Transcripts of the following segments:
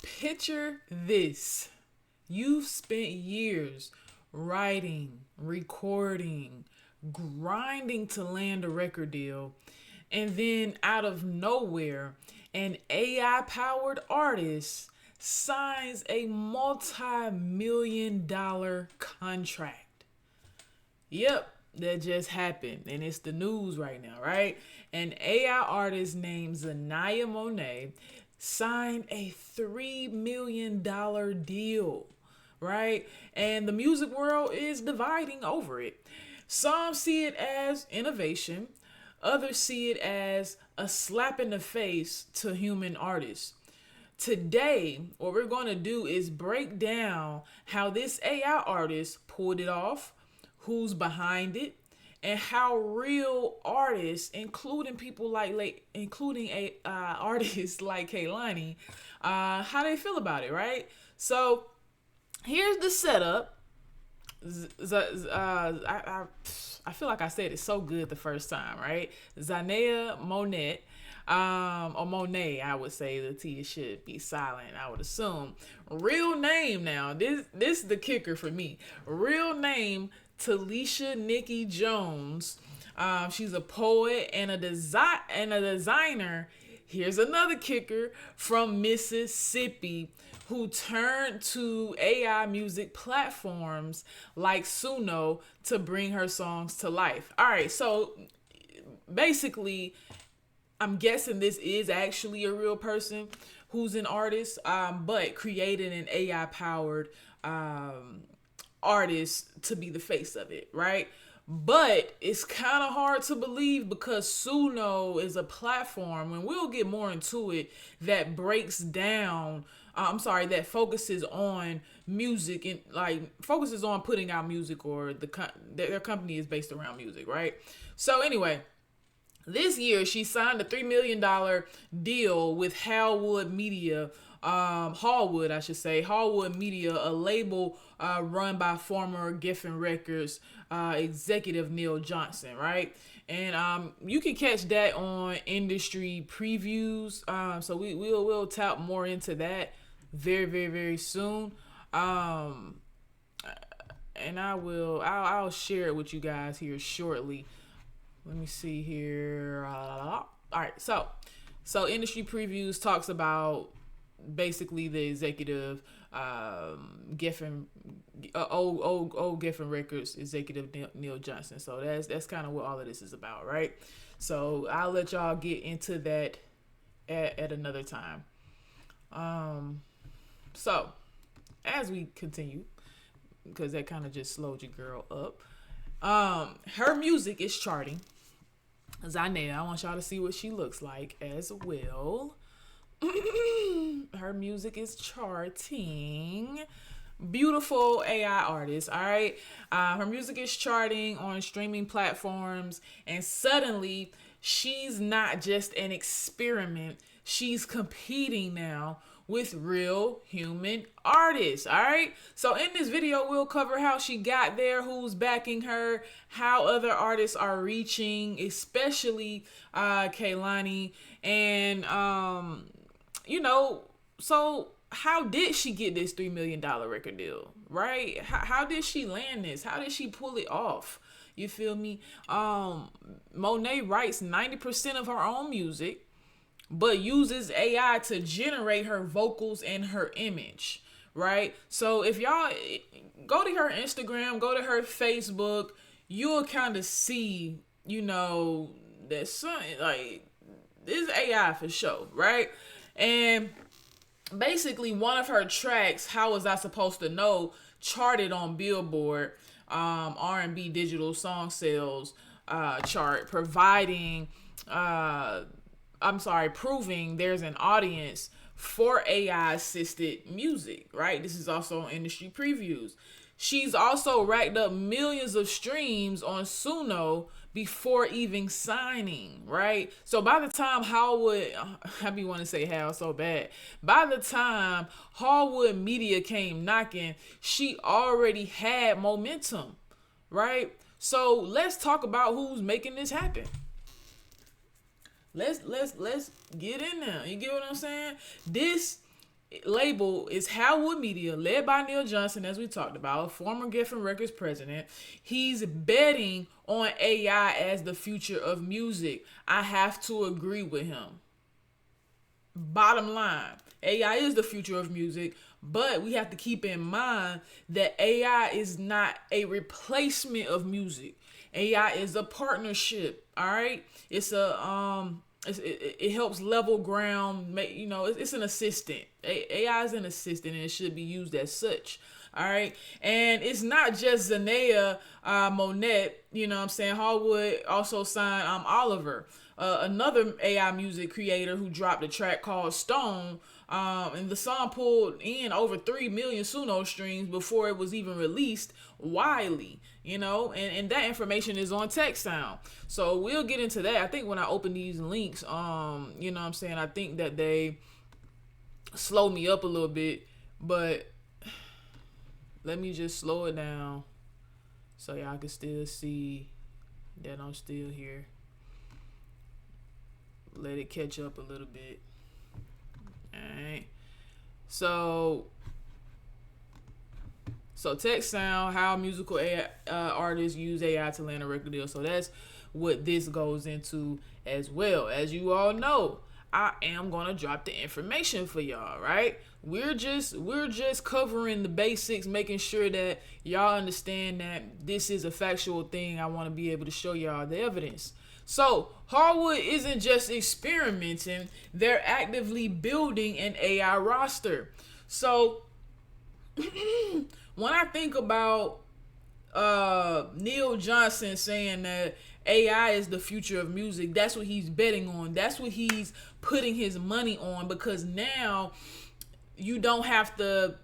Picture this. You've spent years writing, recording, grinding to land a record deal, and then out of nowhere, an AI powered artist signs a multi-million-dollar contract. Yep, that just happened, and it's the news right now, right? An AI artist named Xania Monet signed a $3 million deal, right? And the music world is dividing over it. Some see it as innovation, others see it as a slap in the face to human artists. Today, what we're going to do is break down how this AI artist pulled it off, who's behind it, and how real artists, including people including artists like Kehlani, how they feel about it, right? So here's the setup. I feel like I said it so good the first time, right? Xania Monet, or Monet, I would say the T should be silent. I would assume. Real name now. This is the kicker for me. Real name Talisha Nikki Jones. She's a poet and a designer. Here's another kicker, from Mississippi, who turned to AI music platforms like Suno to bring her songs to life. All right, so basically, I'm guessing this is actually a real person who's an artist, but created an AI powered artist to be the face of it, right? But it's kind of hard to believe because Suno is a platform, and we'll get more into it, that breaks down. That focuses on music and focuses on putting out music, or their company is based around music, right? So anyway, this year she signed a $3 million deal with Hallwood Media. Hallwood Media, a label run by former Geffen Records executive Neil Johnson, right? And you can catch that on industry previews. So we'll tap more into that very, very, very soon. And I'll share it with you guys here shortly. Let me see here. All right, so industry previews talks about basically the executive Geffen, old Geffen Records executive Neil Johnson. So that's kind of what all of this is about, right? So I'll let y'all get into that at another time. So as we continue, because that kind of just slowed your girl up. Her music is charting. Xania, I want y'all to see what she looks like as well. Her music is charting. Beautiful AI artist, all right? Her music is charting on streaming platforms, and suddenly she's not just an experiment. She's competing now with real human artists, all right? So in this video, we'll cover how she got there, who's backing her, how other artists are reaching, especially Kehlani, and so how did she get this $3 million record deal, right? How did she land this? How did she pull it off? You feel me? Monet writes 90% of her own music, but uses AI to generate her vocals and her image, right? So if y'all go to her Instagram, go to her Facebook, you'll kind of see, that something like this AI for sure, right? And basically one of her tracks, How Was I Supposed to Know, charted on Billboard R&B digital song sales chart, proving there's an audience for AI assisted music, right? This is also on industry previews. She's also racked up millions of streams on Suno before even signing, right? So by the time by the time Hallwood Media came knocking, she already had momentum, right? So let's talk about who's making this happen. Let's get in there. You get what I'm saying? This label is Hallwood Media, led by Neil Johnson, as we talked about, former Geffen Records president. He's betting on AI as the future of music. I have to agree with him. Bottom line, AI is the future of music, but we have to keep in mind that AI is not a replacement of music. AI is a partnership. All right, it's it helps level ground. It's an assistant. AI is an assistant, and it should be used as such. All right, and it's not just Xania Monet. You know what I'm saying? Hallwood also signed Oliver, another AI music creator who dropped a track called Stone. And the song pulled in over 3 million Suno streams before it was even released widely, and that information is on Tech Sound. So we'll get into that. I think when I open these links, I think that they slow me up a little bit, but let me just slow it down so y'all can still see that I'm still here. Let it catch up a little bit. Alright. So Tech Sound, how musical AI, artists use AI to land a record deal. So that's what this goes into as well. As you all know, I am gonna drop the information for y'all, right? We're just covering the basics, making sure that y'all understand that this is a factual thing. I want to be able to show y'all the evidence. So Hallwood isn't just experimenting, they're actively building an AI roster. So when I think about Neil Johnson saying that AI is the future of music, that's what he's betting on. That's what he's putting his money on, because now you don't have to,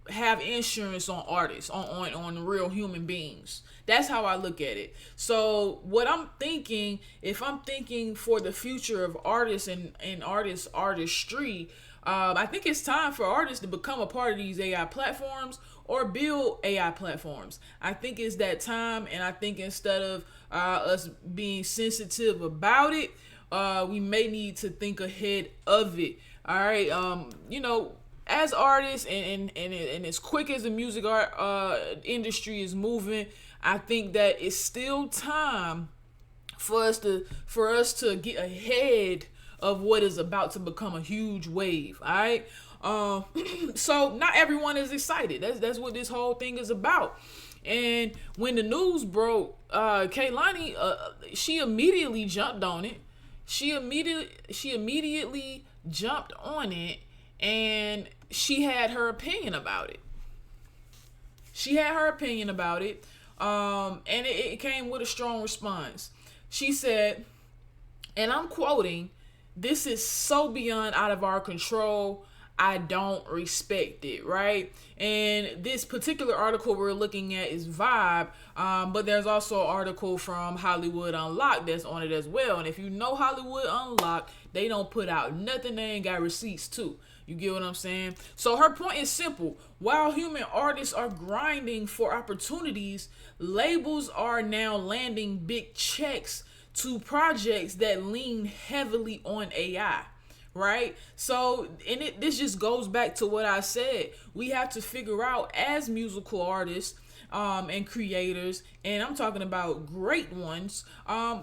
have insurance on artists, on real human beings. That's how I look at it. So what I'm thinking, if I'm thinking for the future of artists and artistry, I think it's time for artists to become a part of these AI platforms or build AI platforms. I think it's that time, and I think instead of us being sensitive about it, we may need to think ahead of it. All right, as artists and as quick as the music art industry is moving, I think that it's still time for us to get ahead of what is about to become a huge wave. All right. So not everyone is excited. That's what this whole thing is about. And when the news broke, Kehlani, she immediately jumped on it. She immediately jumped on it, and she had her opinion about it. And it came with a strong response. She said, and I'm quoting, "This is so beyond out of our control. I don't respect it," right? And this particular article we're looking at is Vibe, but there's also an article from Hollywood Unlocked that's on it as well. And if you know Hollywood Unlocked, they don't put out nothing they ain't got receipts to. You get what I'm saying? So her point is simple. While human artists are grinding for opportunities, labels are now landing big checks to projects that lean heavily on AI. Right? So, this just goes back to what I said. We have to figure out, as musical artists and creators, and I'm talking about great ones,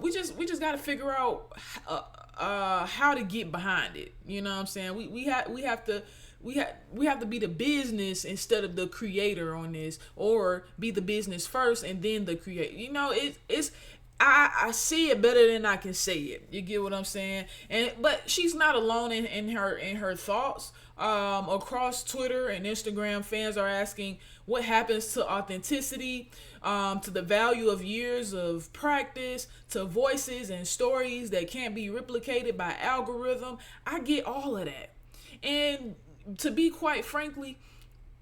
we just got to figure out how to get behind it. You know what I'm saying? We have to be the business instead of the creator on this, or be the business first and then the creator. I see it better than I can say it. You get what I'm saying? But she's not alone in her thoughts. Across Twitter and Instagram, fans are asking what happens to authenticity, to the value of years of practice, to voices and stories that can't be replicated by algorithm. I get all of that. And to be quite frankly,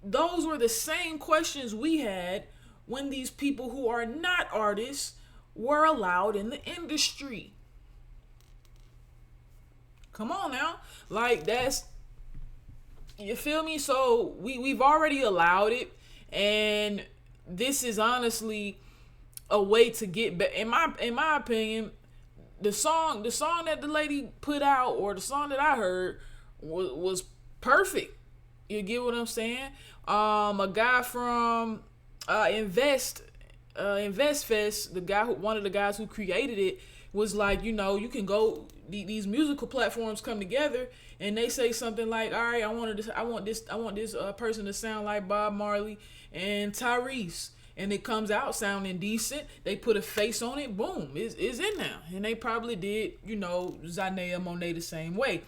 those were the same questions we had when these people who are not artists were allowed in the industry. Come on now. Like, that's, you feel me? So we've already allowed it, and this is honestly a way to get back. In my opinion, the song that the lady put out, or the song that I heard, was Perfect. You get what I'm saying? A guy from Invest Fest, one of the guys who created it, was like, you can go, these musical platforms come together and they say something like, all right, I want this person to sound like Bob Marley and Tyrese. And it comes out sounding decent. They put a face on it. Boom, it's in now. And they probably did, Xania Monet the same way.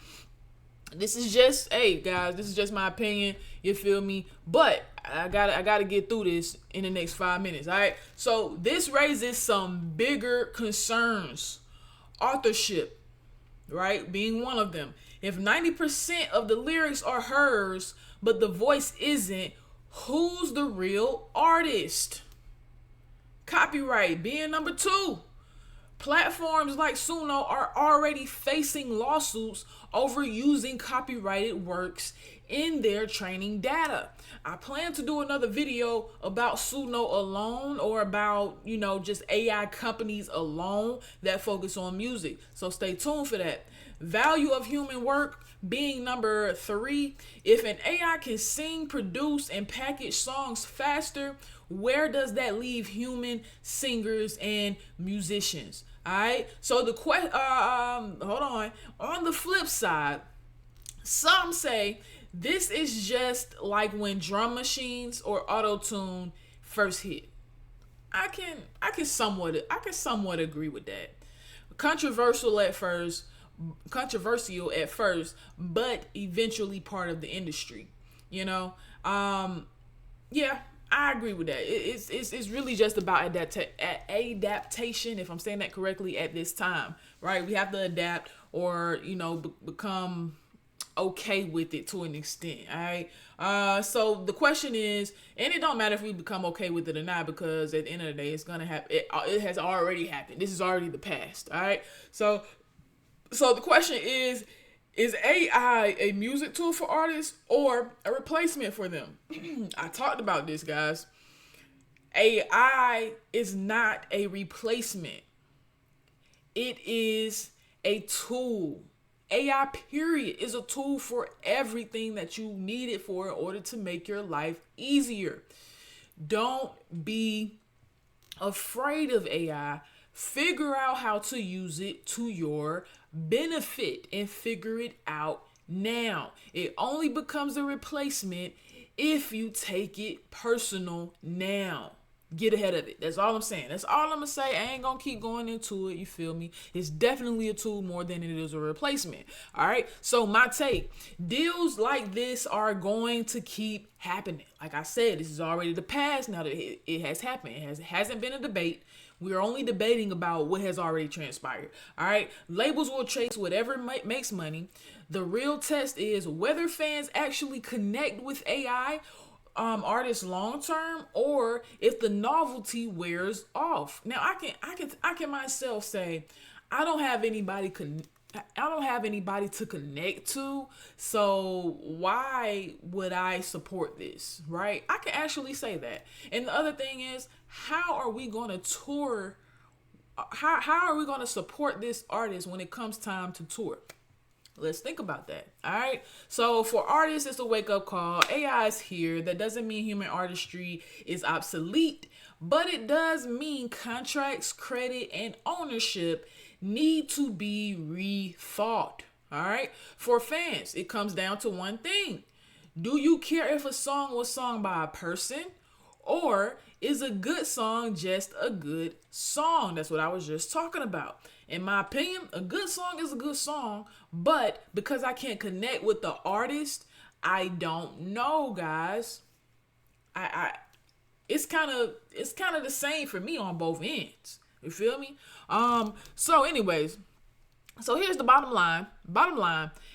This is just, hey guys, this is just my opinion. You feel me? But I gotta get through this in the next 5 minutes. All right. So this raises some bigger concerns. Authorship, right, being one of them. If 90% of the lyrics are hers, but the voice isn't, who's the real artist? Copyright being number 2. Platforms like Suno are already facing lawsuits over using copyrighted works in their training data. I plan to do another video about Suno alone, or about, just AI companies alone that focus on music. So stay tuned for that. Value of human work being number 3. If an AI can sing, produce, and package songs faster, where does that leave human singers and musicians? All right. So the hold on. On the flip side, some say this is just like when drum machines or auto-tune first hit. I can somewhat agree with that. Controversial at first, but eventually part of the industry. Yeah, I agree with that. It's really just about adaptation, if I'm saying that correctly, at this time, right? We have to adapt, or become okay with it to an extent. All right. So the question is, and it don't matter if we become okay with it or not, because at the end of the day, it's gonna happen. It has already happened. This is already the past. All right. So the question is AI a music tool for artists or a replacement for them? I talked about this, guys. AI is not a replacement. It is a tool. AI, period, is a tool for everything that you need it for in order to make your life easier. Don't be afraid of AI. Figure out how to use it to your benefit and figure it out now. It only becomes a replacement if you take it personal now. Get ahead of it. That's all I'm saying. That's all I'm gonna say. I ain't gonna keep going into it. You feel me? It's definitely a tool more than it is a replacement. All right. So my take: deals like this are going to keep happening. Like I said, this is already the past now that it has happened. It hasn't been a debate. We are only debating about what has already transpired. All right. Labels will chase whatever makes money. The real test is whether fans actually connect with AI artists long term, or if the novelty wears off. Now I can myself say I don't have anybody to connect to, so why would I support this, right? I can actually say that. And the other thing is, how are we going to tour? How are we going to support this artist when it comes time to tour? Let's think about that. All right. So for artists, it's a wake-up call. AI is here. That doesn't mean human artistry is obsolete, but it does mean contracts, credit, and ownership need to be rethought. All right. For fans, it comes down to one thing. Do you care if a song was sung by a person, or is a good song just a good song? That's what I was just talking about. In my opinion, a good song is a good song, but because I can't connect with the artist, I don't know, guys. It's kind of the same for me on both ends. You feel me? So anyways, so here's the bottom line.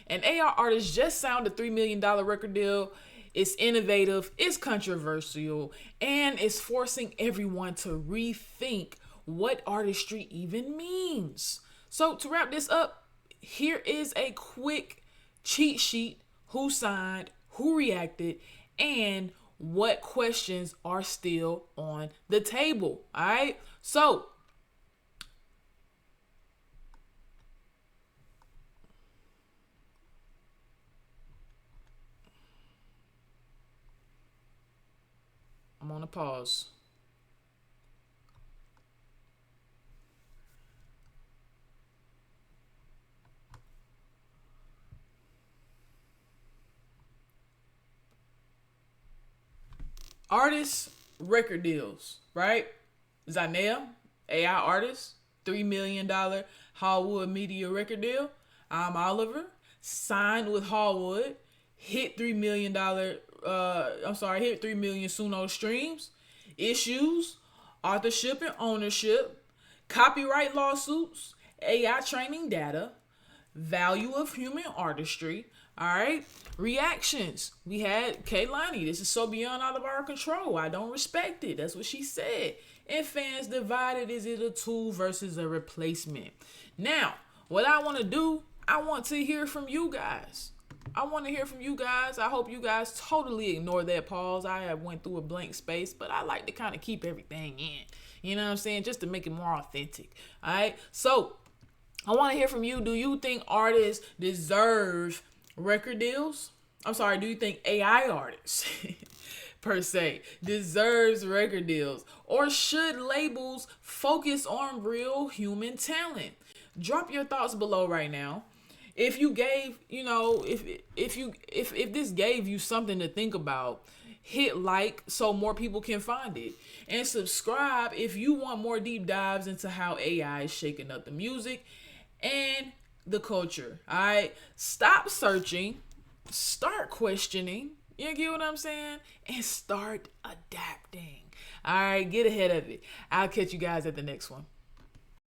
An AI artist just signed a $3 million record deal. It's innovative, it's controversial, and it's forcing everyone to rethink what artistry even means. So to wrap this up, here is a quick cheat sheet: who signed, who reacted, and what questions are still on the table. All right. So want to pause. Artists, record deals, right? Xania, AI artist, $3 million Hallwood Media record deal. Imoliver, signed with Hallwood, hit hit 3 million Suno streams. Issues, authorship and ownership, copyright lawsuits, AI training data, value of human artistry. All right. Reactions. We had Kehlani. This is so beyond out of our control. I don't respect it. That's what she said. And fans divided. Is it a tool versus a replacement? Now, what I want to do, I want to hear from you guys. I hope you guys totally ignore that pause. I have went through a blank space, but I like to kind of keep everything in. You know what I'm saying? Just to make it more authentic. All right. So I want to hear from you. Do you think artists deserve record deals? Do you think AI artists per se deserves record deals? Or should labels focus on real human talent? Drop your thoughts below right now. If you gave, if this gave you something to think about, hit like so more people can find it. And subscribe if you want more deep dives into how AI is shaking up the music and the culture. All right, stop searching, start questioning. You get what I'm saying? And start adapting. All right, get ahead of it. I'll catch you guys at the next one.